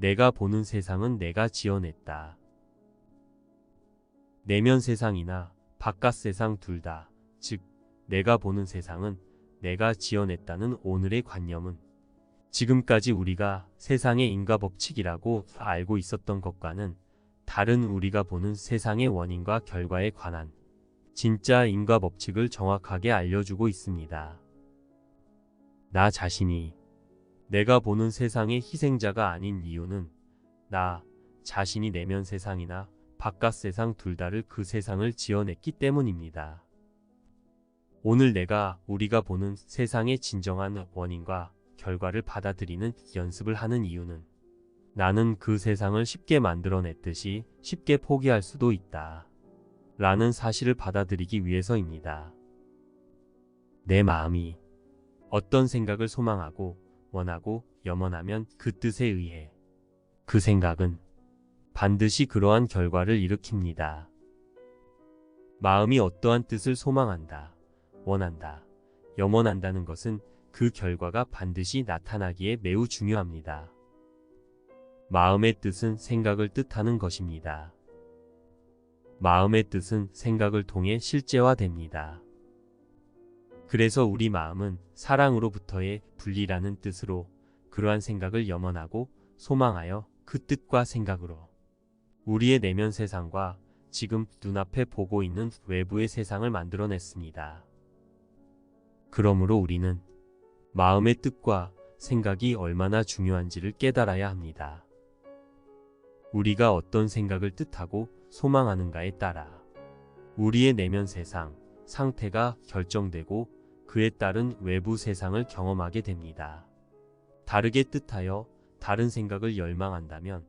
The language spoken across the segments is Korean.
내가 보는 세상은 내가 지어냈다. 내면 세상이나 바깥 세상 둘 다, 즉 내가 보는 세상은 내가 지어냈다는 오늘의 관념은 지금까지 우리가 세상의 인과법칙이라고 알고 있었던 것과는 다른 우리가 보는 세상의 원인과 결과에 관한 진짜 인과법칙을 정확하게 알려주고 있습니다. 나 자신이 내가 보는 세상의 희생자가 아닌 이유는 나 자신이 내면 세상이나 바깥 세상 둘 다를 그 세상을 지어냈기 때문입니다. 오늘 우리가 보는 세상의 진정한 원인과 결과를 받아들이는 연습을 하는 이유는 나는 그 세상을 쉽게 만들어냈듯이 쉽게 포기할 수도 있다 라는 사실을 받아들이기 위해서입니다. 내 마음이 어떤 생각을 소망하고 원하고 염원하면 그 뜻에 의해 그 생각은 반드시 그러한 결과를 일으킵니다. 마음이 어떠한 뜻을 소망한다, 원한다, 염원한다는 것은 그 결과가 반드시 나타나기에 매우 중요합니다. 마음의 뜻은 생각을 뜻하는 것입니다. 마음의 뜻은 생각을 통해 실제화됩니다. 그래서 우리 마음은 사랑으로부터의 분리라는 뜻으로 그러한 생각을 염원하고 소망하여 그 뜻과 생각으로 우리의 내면 세상과 지금 눈앞에 보고 있는 외부의 세상을 만들어냈습니다. 그러므로 우리는 마음의 뜻과 생각이 얼마나 중요한지를 깨달아야 합니다. 우리가 어떤 생각을 뜻하고 소망하는가에 따라 우리의 내면 세상, 상태가 결정되고 그에 따른 외부 세상을 경험하게 됩니다. 다르게 뜻하여 다른 생각을 열망한다면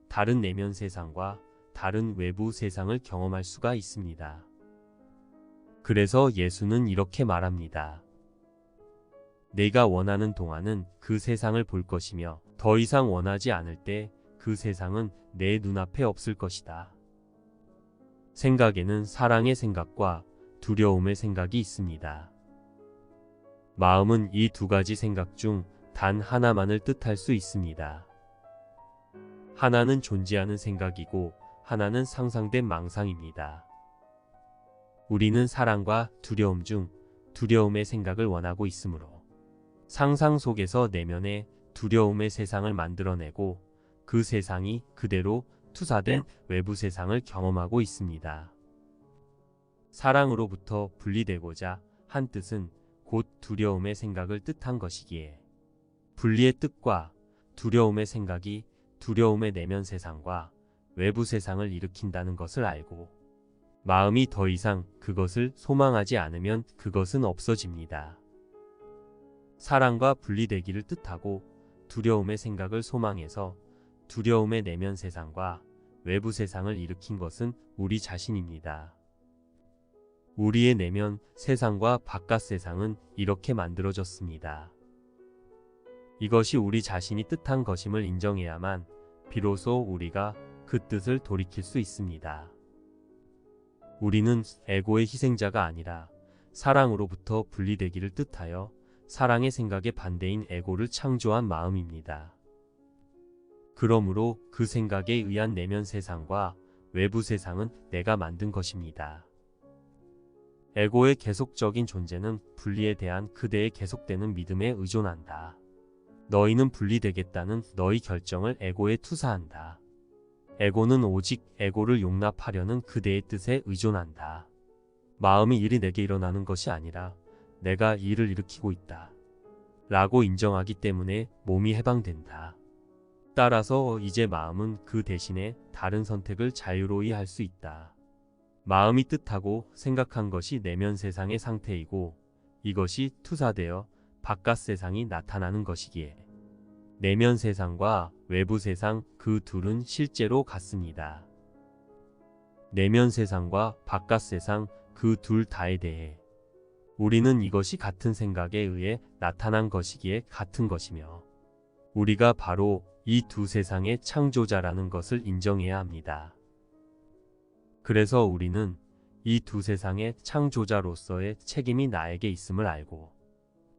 다른 내면 세상과 다른 외부 세상을 경험할 수가 있습니다. 그래서 예수는 이렇게 말합니다. 내가 원하는 동안은 그 세상을 볼 것이며 더 이상 원하지 않을 때 그 세상은 내 눈앞에 없을 것이다. 생각에는 사랑의 생각과 두려움의 생각이 있습니다. 마음은 이 두 가지 생각 중 단 하나만을 뜻할 수 있습니다. 하나는 존재하는 생각이고 하나는 상상된 망상입니다. 우리는 사랑과 두려움 중 두려움의 생각을 원하고 있으므로 상상 속에서 내면의 두려움의 세상을 만들어내고 그 세상이 그대로 투사된 외부 세상을 경험하고 있습니다. 사랑으로부터 분리되고자 한 뜻은 곧 두려움의 생각을 뜻한 것이기에 분리의 뜻과 두려움의 생각이 두려움의 내면 세상과 외부 세상을 일으킨다는 것을 알고 마음이 더 이상 그것을 소망하지 않으면 그것은 없어집니다. 사랑과 분리되기를 뜻하고 두려움의 생각을 소망해서 두려움의 내면 세상과 외부 세상을 일으킨 것은 우리 자신입니다. 우리의 내면 세상과 바깥 세상은 이렇게 만들어졌습니다. 이것이 우리 자신이 뜻한 것임을 인정해야만 비로소 우리가 그 뜻을 돌이킬 수 있습니다. 우리는 에고의 희생자가 아니라 사랑으로부터 분리되기를 뜻하여 사랑의 생각의 반대인 에고를 창조한 마음입니다. 그러므로 그 생각에 의한 내면 세상과 외부 세상은 내가 만든 것입니다. 에고의 계속적인 존재는 분리에 대한 그대의 계속되는 믿음에 의존한다. 너희는 분리되겠다는 너희 결정을 에고에 투사한다. 에고는 오직 에고를 용납하려는 그대의 뜻에 의존한다. 마음이 일이 내게 일어나는 것이 아니라 내가 이 일을 일으키고 있다 라고 인정하기 때문에 몸이 해방된다. 따라서 이제 마음은 그 대신에 다른 선택을 자유로이 할 수 있다. 마음이 뜻하고 생각한 것이 내면 세상의 상태이고 이것이 투사되어 바깥 세상이 나타나는 것이기에 내면 세상과 외부 세상 그 둘은 실제로 같습니다. 내면 세상과 바깥 세상 그 둘 다에 대해 우리는 이것이 같은 생각에 의해 나타난 것이기에 같은 것이며 우리가 바로 이 두 세상의 창조자라는 것을 인정해야 합니다. 그래서 우리는 이 두 세상의 창조자로서의 책임이 나에게 있음을 알고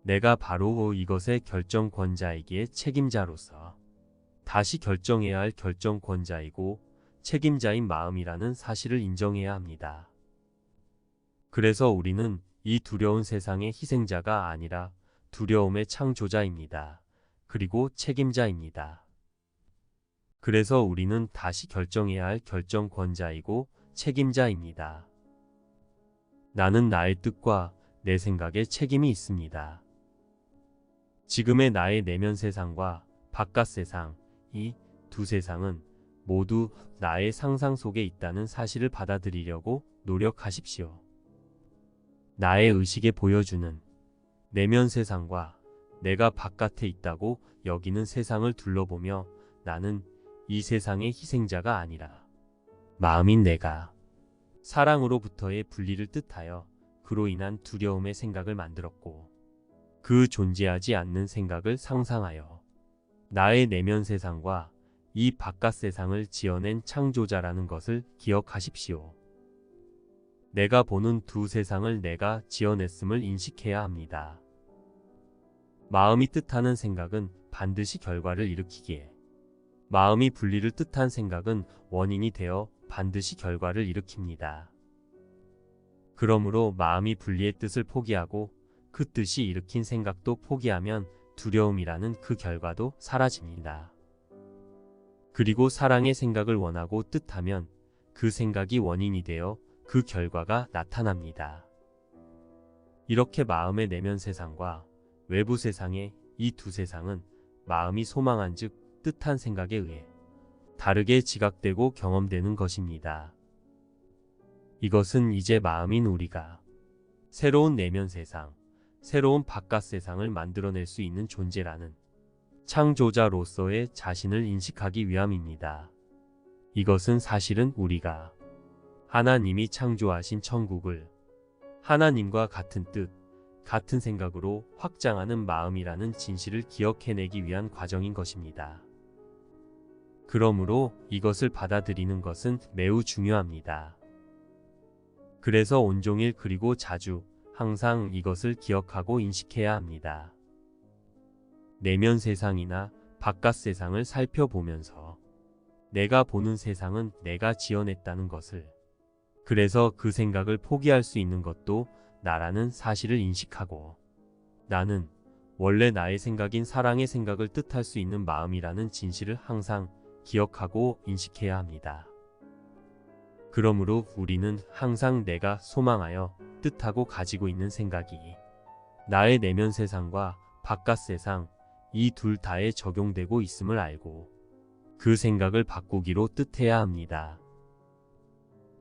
내가 바로 이것의 결정권자이기에 책임자로서 다시 결정해야 할 결정권자이고 책임자인 마음이라는 사실을 인정해야 합니다. 그래서 우리는 이 두려운 세상의 희생자가 아니라 두려움의 창조자입니다. 그리고 책임자입니다. 그래서 우리는 다시 결정해야 할 결정권자이고 책임자입니다. 나는 나의 뜻과 내 생각에 책임이 있습니다. 지금의 나의 내면 세상과 바깥 세상, 이 두 세상은 모두 나의 상상 속에 있다는 사실을 받아들이려고 노력하십시오. 나의 의식에 보여주는 내면 세상과 내가 바깥에 있다고 여기는 세상을 둘러보며 나는 이 세상의 희생자가 아니라 마음인 내가 사랑으로부터의 분리를 뜻하여 그로 인한 두려움의 생각을 만들었고 그 존재하지 않는 생각을 상상하여 나의 내면 세상과 이 바깥 세상을 지어낸 창조자라는 것을 기억하십시오. 내가 보는 두 세상을 내가 지어냈음을 인식해야 합니다. 마음이 뜻하는 생각은 반드시 결과를 일으키기에 마음이 분리를 뜻한 생각은 원인이 되어 반드시 결과를 일으킵니다. 그러므로 마음이 분리의 뜻을 포기하고 그 뜻이 일으킨 생각도 포기하면 두려움이라는 그 결과도 사라집니다. 그리고 사랑의 생각을 원하고 뜻하면 그 생각이 원인이 되어 그 결과가 나타납니다. 이렇게 마음의 내면 세상과 외부 세상의 이 두 세상은 마음이 소망한 즉 뜻한 생각에 의해 다르게 지각되고 경험되는 것입니다. 이것은 이제 마음인 우리가 새로운 내면 세상, 새로운 바깥 세상을 만들어낼 수 있는 존재라는 창조자로서의 자신을 인식하기 위함입니다. 이것은 사실은 우리가 하나님이 창조하신 천국을 하나님과 같은 뜻, 같은 생각으로 확장하는 마음이라는 진실을 기억해내기 위한 과정인 것입니다. 그러므로 이것을 받아들이는 것은 매우 중요합니다. 그래서 온종일 그리고 자주 항상 이것을 기억하고 인식해야 합니다. 내면 세상이나 바깥 세상을 살펴보면서 내가 보는 세상은 내가 지어냈다는 것을, 그래서 그 생각을 포기할 수 있는 것도 나라는 사실을 인식하고 나는 원래 나의 생각인 사랑의 생각을 뜻할 수 있는 마음이라는 진실을 항상 기억하고 인식해야 합니다. 그러므로 우리는 항상 내가 소망하여 뜻하고 가지고 있는 생각이 나의 내면 세상과 바깥 세상 이 둘 다에 적용되고 있음을 알고 그 생각을 바꾸기로 뜻해야 합니다.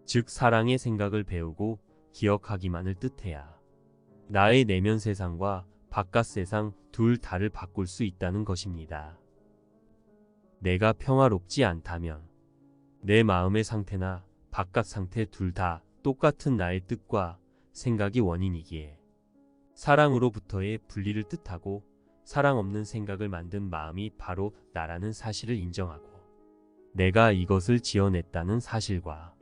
즉 사랑의 생각을 배우고 기억하기만을 뜻해야 나의 내면 세상과 바깥 세상 둘 다를 바꿀 수 있다는 것입니다. 내가 평화롭지 않다면 내 마음의 상태나 바깥 상태 둘 다 똑같은 나의 뜻과 생각이 원인이기에 사랑으로부터의 분리를 뜻하고 사랑 없는 생각을 만든 마음이 바로 나라는 사실을 인정하고 내가 이것을 지어냈다는 사실과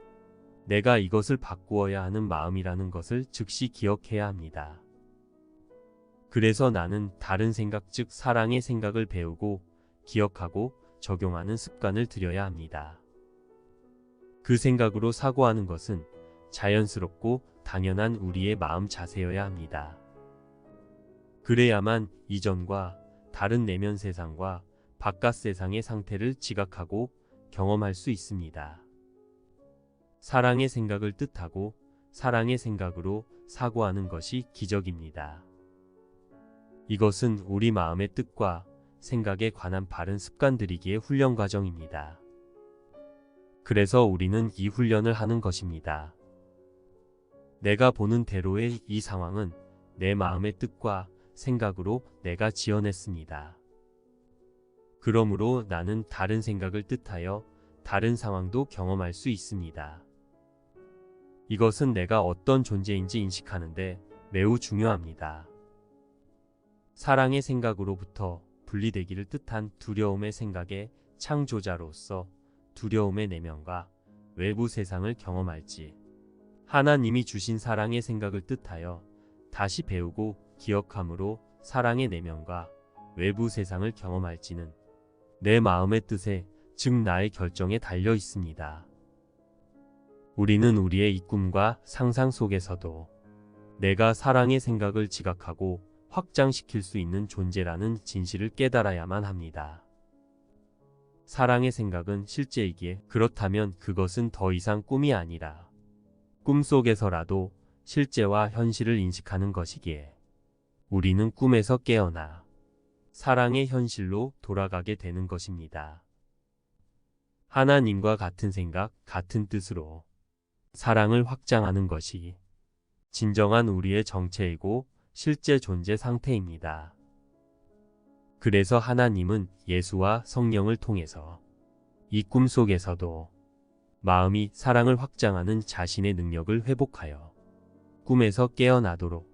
내가 이것을 바꾸어야 하는 마음이라는 것을 즉시 기억해야 합니다. 그래서 나는 다른 생각 즉 사랑의 생각을 배우고 기억하고 적용하는 습관을 들여야 합니다. 그 생각으로 사고하는 것은 자연스럽고 당연한 우리의 마음 자세여야 합니다. 그래야만 이전과 다른 내면 세상과 바깥 세상의 상태를 지각하고 경험할 수 있습니다. 사랑의 생각을 뜻하고 사랑의 생각으로 사고하는 것이 기적입니다. 이것은 우리 마음의 뜻과 생각에 관한 바른 습관들이기에 훈련 과정입니다. 그래서 우리는 이 훈련을 하는 것입니다. 내가 보는 대로의 이 상황은 내 마음의 뜻과 생각으로 내가 지어냈습니다. 그러므로 나는 다른 생각을 뜻하여 다른 상황도 경험할 수 있습니다. 이것은 내가 어떤 존재인지 인식하는데 매우 중요합니다. 사랑의 생각으로부터 분리되기를 뜻한 두려움의 생각의 창조자로서 두려움의 내면과 외부 세상을 경험할지 하나님이 주신 사랑의 생각을 뜻하여 다시 배우고 기억함으로 사랑의 내면과 외부 세상을 경험할지는 내 마음의 뜻에, 즉 나의 결정에 달려 있습니다. 우리는 우리의 이 꿈과 상상 속에서도 내가 사랑의 생각을 지각하고 확장시킬 수 있는 존재라는 진실을 깨달아야만 합니다. 사랑의 생각은 실제이기에 그렇다면 그것은 더 이상 꿈이 아니라 꿈속에서라도 실제와 현실을 인식하는 것이기에 우리는 꿈에서 깨어나 사랑의 현실로 돌아가게 되는 것입니다. 하나님과 같은 생각, 같은 뜻으로 사랑을 확장하는 것이 진정한 우리의 정체이고 실제 존재 상태입니다. 그래서 하나님은 예수와 성령을 통해서 이 꿈 속에서도 마음이 사랑을 확장하는 자신의 능력을 회복하여 꿈에서 깨어나도록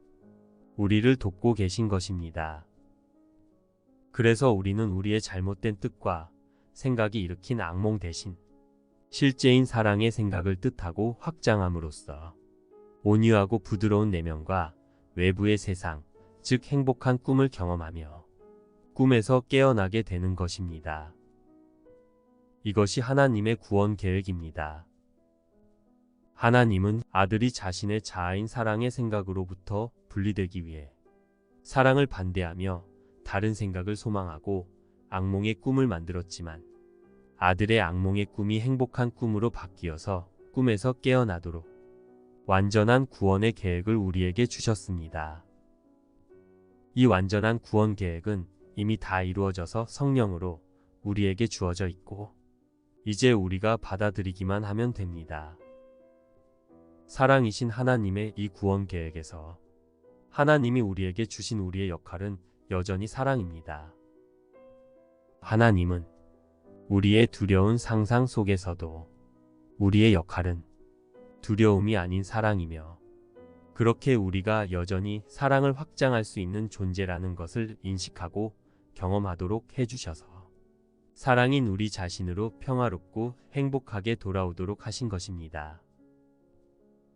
우리를 돕고 계신 것입니다. 그래서 우리는 우리의 잘못된 뜻과 생각이 일으킨 악몽 대신 실제인 사랑의 생각을 뜻하고 확장함으로써 온유하고 부드러운 내면과 외부의 세상, 즉 행복한 꿈을 경험하며 꿈에서 깨어나게 되는 것입니다. 이것이 하나님의 구원 계획입니다. 하나님은 아들이 자신의 자아인 사랑의 생각으로부터 분리되기 위해 사랑을 반대하며 다른 생각을 소망하고 악몽의 꿈을 만들었지만 아들의 악몽의 꿈이 행복한 꿈으로 바뀌어서 꿈에서 깨어나도록 완전한 구원의 계획을 우리에게 주셨습니다. 이 완전한 구원 계획은 이미 다 이루어져서 성령으로 우리에게 주어져 있고 이제 우리가 받아들이기만 하면 됩니다. 사랑이신 하나님의 이 구원 계획에서 하나님이 우리에게 주신 우리의 역할은 여전히 사랑입니다. 하나님은 우리의 두려운 상상 속에서도 우리의 역할은 두려움이 아닌 사랑이며 그렇게 우리가 여전히 사랑을 확장할 수 있는 존재라는 것을 인식하고 경험하도록 해주셔서 사랑인 우리 자신으로 평화롭고 행복하게 돌아오도록 하신 것입니다.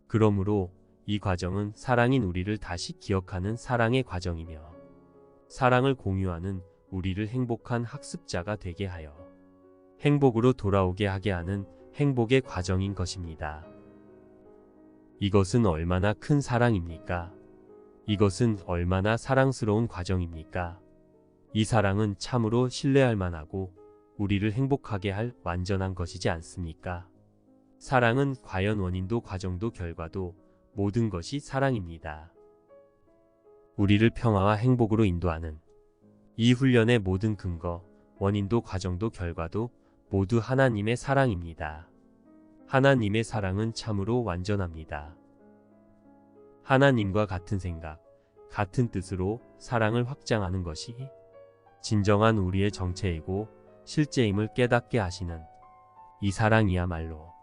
그러므로 이 과정은 사랑인 우리를 다시 기억하는 사랑의 과정이며 사랑을 공유하는 우리를 행복한 학습자가 되게 하여 행복으로 돌아오게 하게 하는 행복의 과정인 것입니다. 이것은 얼마나 큰 사랑입니까? 이것은 얼마나 사랑스러운 과정입니까? 이 사랑은 참으로 신뢰할 만하고 우리를 행복하게 할 완전한 것이지 않습니까? 사랑은 과연 원인도 과정도 결과도 모든 것이 사랑입니다. 우리를 평화와 행복으로 인도하는 이 훈련의 모든 근거, 원인도 과정도 결과도 모두 하나님의 사랑입니다. 하나님의 사랑은 참으로 완전합니다. 하나님과 같은 생각, 같은 뜻으로 사랑을 확장하는 것이 진정한 우리의 정체이고 실제임을 깨닫게 하시는 이 사랑이야말로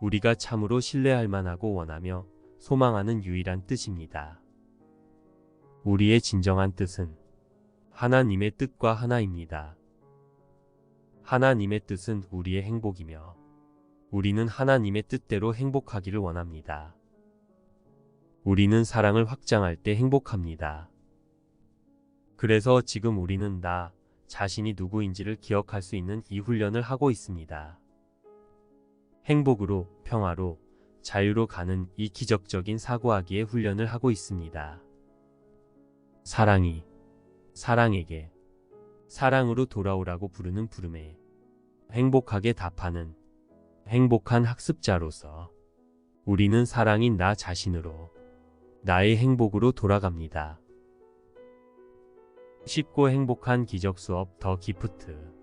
우리가 참으로 신뢰할 만하고 원하며 소망하는 유일한 뜻입니다. 우리의 진정한 뜻은 하나님의 뜻과 하나입니다. 하나님의 뜻은 우리의 행복이며 우리는 하나님의 뜻대로 행복하기를 원합니다. 우리는 사랑을 확장할 때 행복합니다. 그래서 지금 우리는 나 자신이 누구인지를 기억할 수 있는 이 훈련을 하고 있습니다. 행복으로, 평화로, 자유로 가는 이 기적적인 사고하기의 훈련을 하고 있습니다. 사랑이 사랑에게 사랑으로 돌아오라고 부르는 부름에 행복하게 답하는 행복한 학습자로서 우리는 사랑인 나 자신으로 나의 행복으로 돌아갑니다. 쉽고 행복한 기적 수업 더 기프트